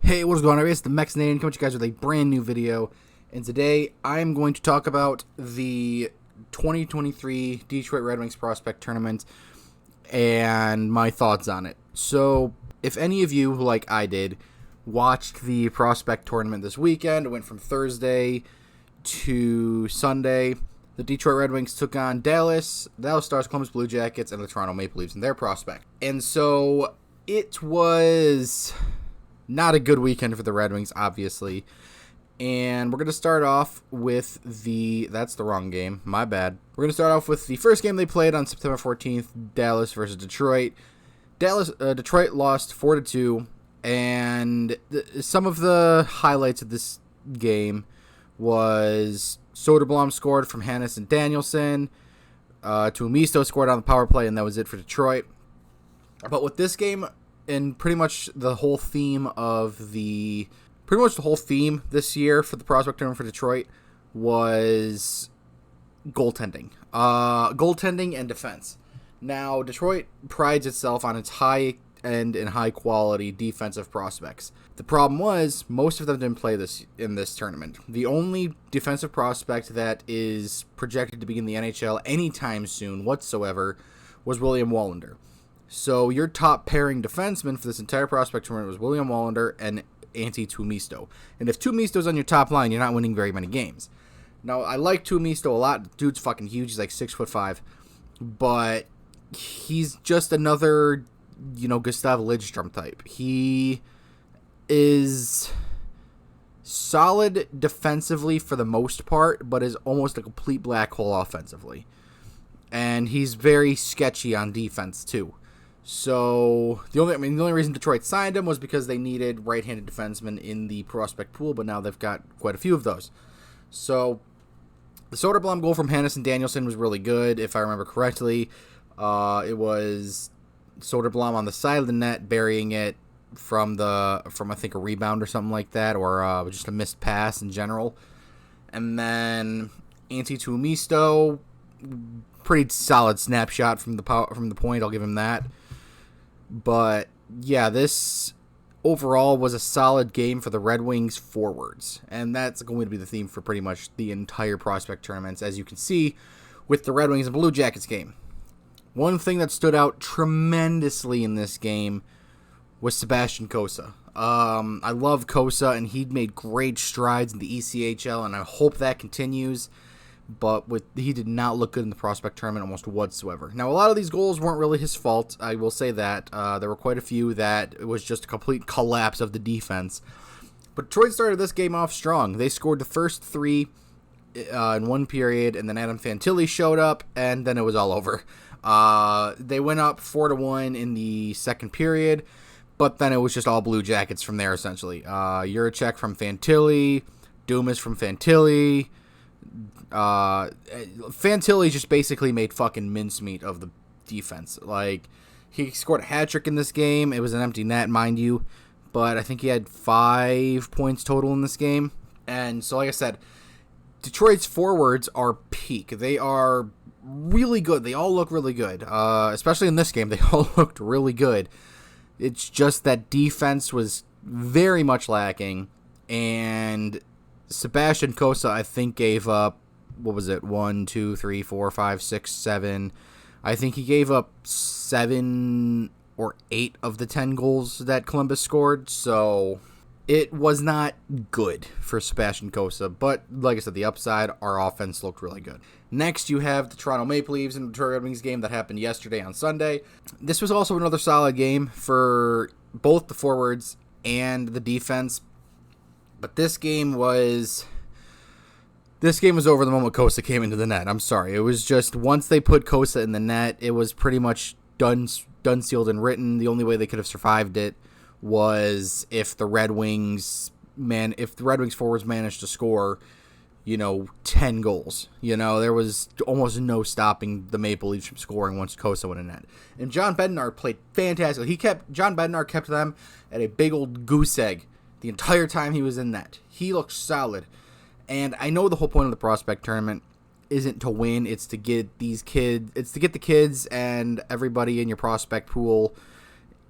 Hey, what is going on? It's the Mexnadian coming to you guys with a brand new video, and today I'm going to talk about the 2023 Detroit Red Wings Prospect Tournament and my thoughts on it. So, if any of you, like I did, watched the Prospect Tournament this weekend, it went from Thursday to Sunday. The Detroit Red Wings took on Dallas Stars, Columbus Blue Jackets, and the Toronto Maple Leafs in their prospect. And so, it was not a good weekend for the Red Wings, obviously. And we're going to start off with that's the wrong game, my bad. We're going to start off with the first game they played on September 14th, Dallas versus Detroit. Detroit lost 4-2, and some of the highlights of this game was Soderblom scored from Hannes and Danielson, Tuomisto scored on the power play, and that was it for Detroit. But with this game, and pretty much the whole theme this year for the prospect tournament for Detroit was goaltending. Goaltending and defense. Now, Detroit prides itself on its high-end and high-quality defensive prospects. The problem was, most of them didn't play in this tournament. The only defensive prospect that is projected to be in the NHL anytime soon whatsoever was William Wallinder. So your top pairing defenseman for this entire prospect tournament was William Wallinder and Antti Tuomisto. And if Tuomisto's on your top line, you're not winning very many games. Now, I like Tuomisto a lot. Dude's fucking huge. He's like 6'5". But he's just another, Gustav Lidstrom type. He is solid defensively for the most part, but is almost a complete black hole offensively. And he's very sketchy on defense, too. So, the only reason Detroit signed him was because they needed right-handed defensemen in the prospect pool, but now they've got quite a few of those. So, the Soderblom goal from Hannes and Danielson was really good, if I remember correctly. It was Soderblom on the side of the net, burying it from I think a rebound or something like that, or just a missed pass in general. And then Antti Tuomisto, pretty solid snapshot from the point. I'll give him that. But yeah, this overall was a solid game for the Red Wings forwards, and that's going to be the theme for pretty much the entire prospect tournaments, as you can see with the Red Wings and Blue Jackets game. One thing that stood out tremendously in this game was Sebastian Cossa. I love Cossa, and he made great strides in the ECHL, and I hope that continues. But he did not look good in the prospect tournament almost whatsoever. Now, a lot of these goals weren't really his fault. I will say that. There were quite a few that it was just a complete collapse of the defense. But Detroit started this game off strong. They scored the first three in one period, and then Adam Fantilli showed up, and then it was all over. They went up 4-1 in the second period, but then it was just all Blue Jackets from there, essentially. Juracek from Fantilli, Dumas from Fantilli. Fantilli just basically made fucking mincemeat of the defense. Like, he scored a hat trick in this game. It was an empty net, mind you, but I think he had 5 points total in this game. And so, like I said, Detroit's forwards are peak. They are really good. They all look really good. Especially in this game, they all looked really good. It's just that defense was very much lacking, and Sebastian Cossa, I think, gave up, 1, 2, 3, 4, 5, 6, 7. I think he gave up 7 or 8 of the 10 goals that Columbus scored, so it was not good for Sebastian Cossa. But, like I said, the upside, our offense looked really good. Next, you have the Toronto Maple Leafs and the Detroit Red Wings game that happened yesterday on Sunday. This was also another solid game for both the forwards and the defense. But this game was over the moment Cossa came into the net. I'm sorry. It was just, once they put Cossa in the net, it was pretty much done, sealed, and written. The only way they could have survived it was if the Red Wings forwards managed to score, 10 goals. There was almost no stopping the Maple Leafs from scoring once Cossa went in net. And Jan Bednar played fantastic. Jan Bednar kept them at a big old goose egg the entire time he was in net. He looked solid. And I know the whole point of the prospect tournament isn't to win, it's to get the kids and everybody in your prospect pool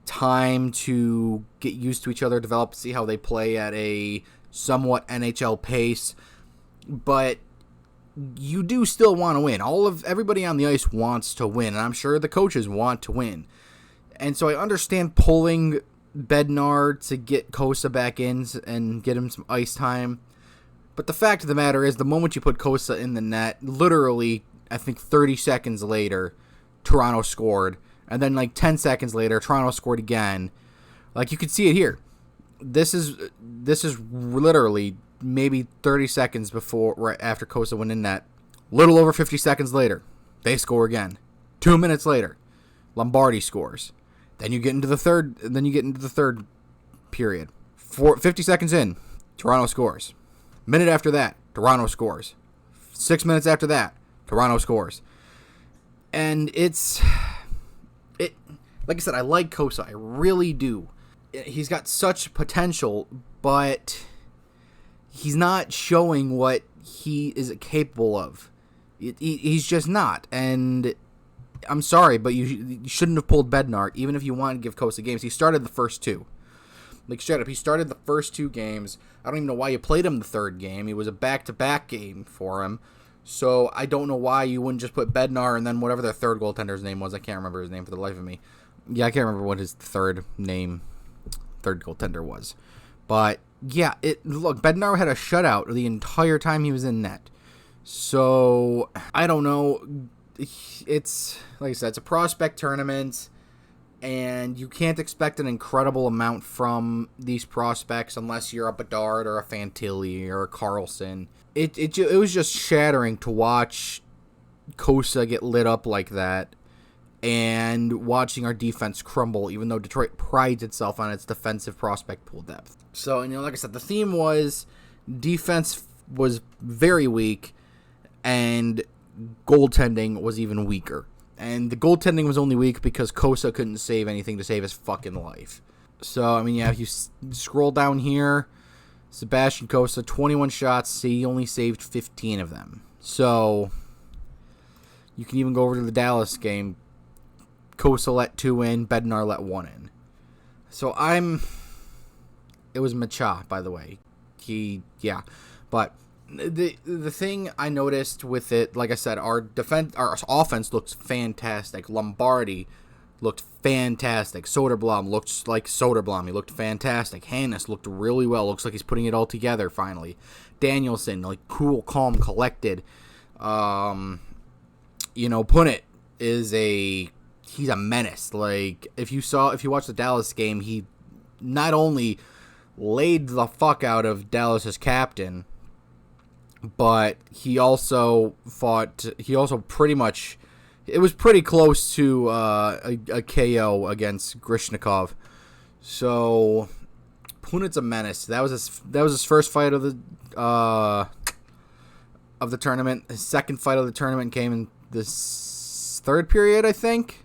time to get used to each other, develop, see how they play at a somewhat NHL pace. But you do still want to win. Everybody on the ice wants to win, and I'm sure the coaches want to win. And so I understand pulling Bednar to get Cossa back in and get him some ice time. But the fact of the matter is, the moment you put Cossa in the net, literally, I think 30 seconds later, Toronto scored. And then 10 seconds later, Toronto scored again. You could see it here. This is literally maybe 30 seconds right after Cossa went in net. Little over 50 seconds later, they score again. 2 minutes later, Lombardi scores. Then you get into the third period. 50 seconds in, Toronto scores. Minute after that, Toronto scores. 6 minutes after that, Toronto scores. And like I said, I like Cossa. I really do. He's got such potential, but he's not showing what he is capable of. He's just not. And I'm sorry, but you shouldn't have pulled Bednar, even if you wanted to give Cossa games. He started the first two. Straight up, he started the first two games. I don't even know why you played him the third game. It was a back-to-back game for him. So I don't know why you wouldn't just put Bednar and then whatever their third goaltender's name was. I can't remember his name for the life of me. Yeah, I can't remember what his third goaltender was. But yeah, look, Bednar had a shutout the entire time he was in net. So I don't know. It's, like I said, it's a prospect tournament, and you can't expect an incredible amount from these prospects unless you're a Bedard or a Fantilli or a Carlson. It was just shattering to watch Cossa get lit up like that, and watching our defense crumble, even though Detroit prides itself on its defensive prospect pool depth. So, like I said, the theme was defense was very weak, and goaltending was even weaker. And the goaltending was only weak because Cossa couldn't save anything to save his fucking life. So, if you scroll down here, Sebastian Cossa, 21 shots, he only saved 15 of them. So, you can even go over to the Dallas game. Cossa let 2 in, Bednar let 1 in. So, it was Macha, by the way. But the thing I noticed with it, like I said, our offense looks fantastic. Lombardi looked fantastic. Soderblom looked like Soderblom. He looked fantastic. Hannes looked really well. Looks like he's putting it all together finally. Danielson, cool, calm, collected. Punnett he's a menace. If you watch the Dallas game, he not only laid the fuck out of Dallas's captain, but he also pretty much, it was pretty close to a KO against Grishnikov. So Punit's a menace. That was his first fight of the tournament. His second fight of the tournament came in this third period, I think.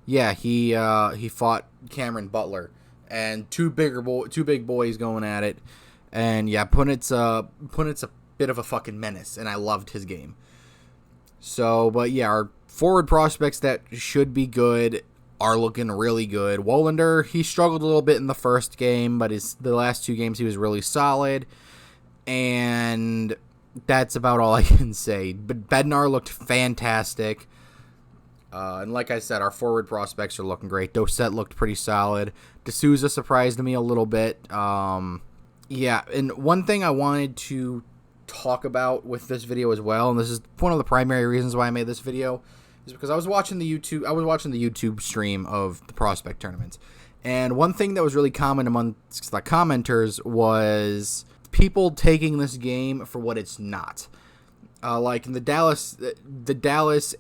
Yeah, he fought Cameron Butler, and two big boys going at it. And yeah, Punit's a bit of a fucking menace, and I loved his game. So, but yeah, our forward prospects that should be good are looking really good. Wollander, he struggled a little bit in the first game, but the last 2 games he was really solid, and that's about all I can say. But Bednar looked fantastic, and like I said, our forward prospects are looking great. Dossett looked pretty solid. D'Souza surprised me a little bit. Yeah, and one thing I wanted to talk about with this video as well, and this is one of the primary reasons why I made this video, is because I was watching the YouTube stream of the prospect tournaments, and one thing that was really common amongst the commenters was people taking this game for what it's not. Like in the Dallas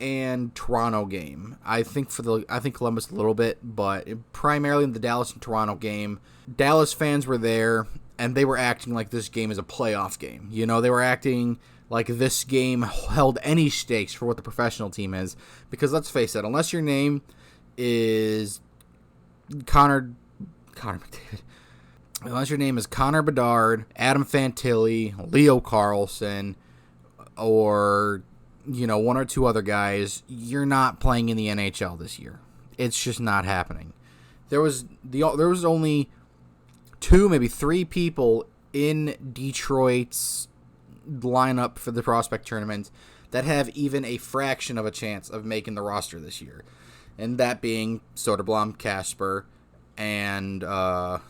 and Toronto game, I think Columbus a little bit, but primarily in the Dallas and Toronto game, Dallas fans were there, and they were acting like this game is a playoff game. They were acting like this game held any stakes for what the professional team is. Because let's face it, unless your name is Connor McDavid, unless your name is Connor Bedard, Adam Fantilli, Leo Carlson, or 1 or 2 other guys, you're not playing in the NHL this year. It's just not happening. there was only 2, maybe 3 people in Detroit's lineup for the prospect tournament that have even a fraction of a chance of making the roster this year, and that being Soderblom, Kasper, and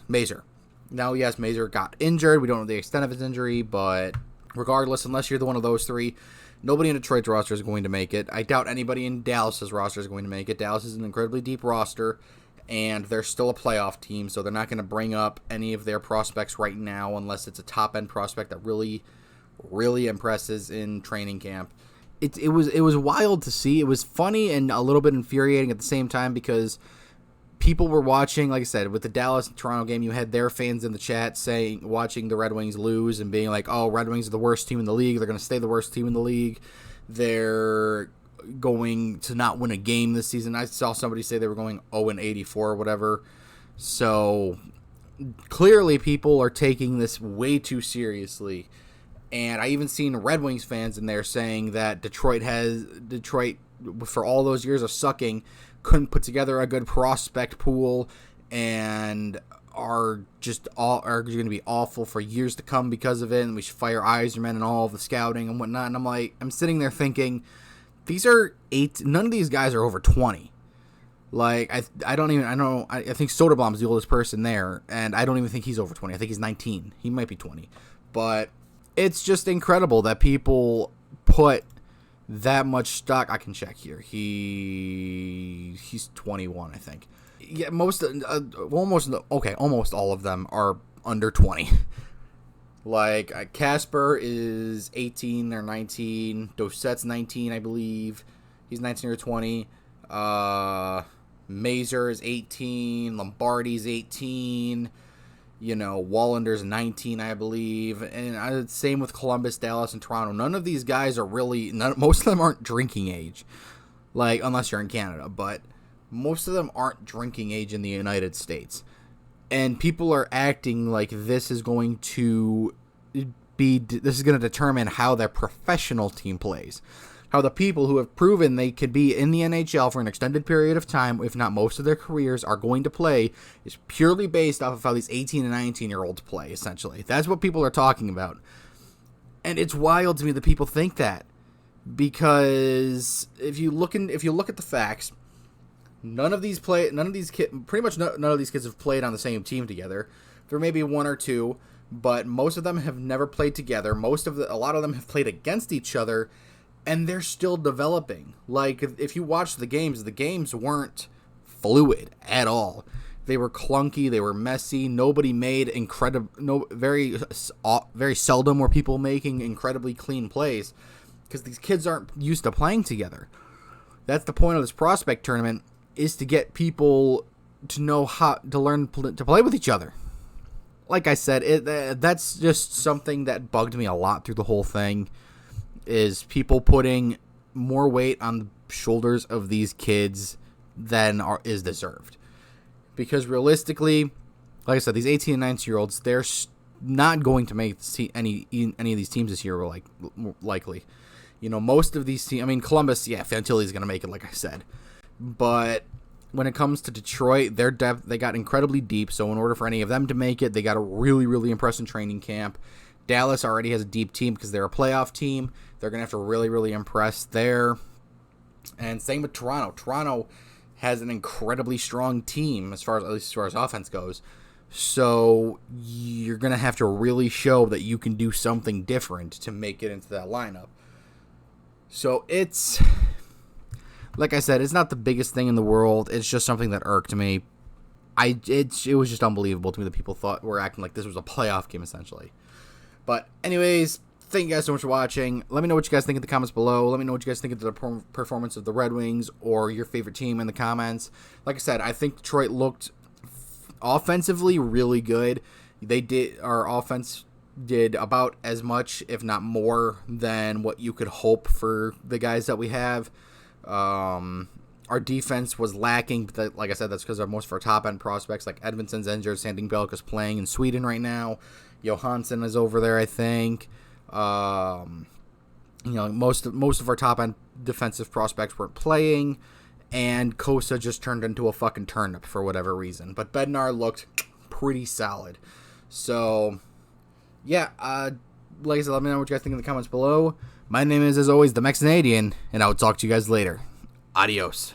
Mazur. Now, yes, Mazur got injured. We don't know the extent of his injury, but regardless, unless you're one of those 3, nobody in Detroit's roster is going to make it. I doubt anybody in Dallas's roster is going to make it. Dallas is an incredibly deep roster, and they're still a playoff team, so they're not going to bring up any of their prospects right now unless it's a top-end prospect that really, really impresses in training camp. It was wild to see. It was funny and a little bit infuriating at the same time because people were watching, like I said, with the Dallas and Toronto game, you had their fans in the chat watching the Red Wings lose and being like, oh, Red Wings are the worst team in the league. They're going to stay the worst team in the league. They're going to not win a game this season. I saw somebody say they were going 0-84 or whatever. So clearly people are taking this way too seriously. And I even seen Red Wings fans in there saying that Detroit, for all those years of sucking, couldn't put together a good prospect pool and are going to be awful for years to come because of it, and we should fire Yzerman and all of the scouting and whatnot. And I'm sitting there thinking, none of these guys are over 20. Like, I think Soderblom's the oldest person there, and I don't even think he's over 20. I think he's 19. He might be 20. But it's just incredible that people put that much stock. I can check here. He's 21, I think. Yeah, almost all of them are under 20. Like Kasper is 18 or 19. Doset's 19, I believe. He's 19 or 20. Mazur is 18. Lombardi's 18. Wallander's 19, I believe. And same with Columbus, Dallas, and Toronto. None of these guys are most of them aren't drinking age. Like, unless you're in Canada. But most of them aren't drinking age in the United States. And people are acting like this is going to determine how their professional team plays. How the people who have proven they could be in the NHL for an extended period of time, if not most of their careers, are going to play, is purely based off of how these 18 and 19-year-olds play, essentially. That's what people are talking about. And it's wild to me that people think that. Because if you look at the facts, none of these kids have played on the same team together. There may be 1 or 2, but most of them have never played together. A lot of them have played against each other. And they're still developing. Like, if you watch the games weren't fluid at all. They were clunky. They were messy. Nobody made very seldom were people making incredibly clean plays because these kids aren't used to playing together. That's the point of this prospect tournament, is to get people to know how to learn to play with each other. Like I said, that's just something that bugged me a lot through the whole thing. Is people putting more weight on the shoulders of these kids than is deserved. Because realistically, like I said, these 18 and 19-year-olds, they're not going to make any of these teams this year, likely. Most of these teams, Columbus, yeah, Fantilli's going to make it, like I said. But when it comes to Detroit, their depth, they got incredibly deep, so in order for any of them to make it, they got to really, really impress in training camp. Dallas already has a deep team because they're a playoff team. They're going to have to really, really impress there. And same with Toronto. Toronto has an incredibly strong team, at least as far as offense goes. So you're going to have to really show that you can do something different to make it into that lineup. So it's, like I said, it's not the biggest thing in the world. It's just something that irked me. It was just unbelievable to me that people were acting like this was a playoff game, essentially. But anyways, thank you guys so much for watching. Let me know what you guys think in the comments below. Let me know what you guys think of the performance of the Red Wings or your favorite team in the comments. Like I said, I think Detroit looked offensively really good. Our offense did about as much, if not more, than what you could hope for the guys that we have. Our defense was lacking, but like I said, that's because of most of our top-end prospects, like Edmondson's injured, Sandin Belk is playing in Sweden right now. Johansson is over there, I think. Most of our top-end defensive prospects weren't playing, and Cossa just turned into a fucking turnip for whatever reason. But Bednar looked pretty solid. So, yeah, like I said, let me know what you guys think in the comments below. My name is, as always, the Mexicanadian, and I will talk to you guys later. Adios.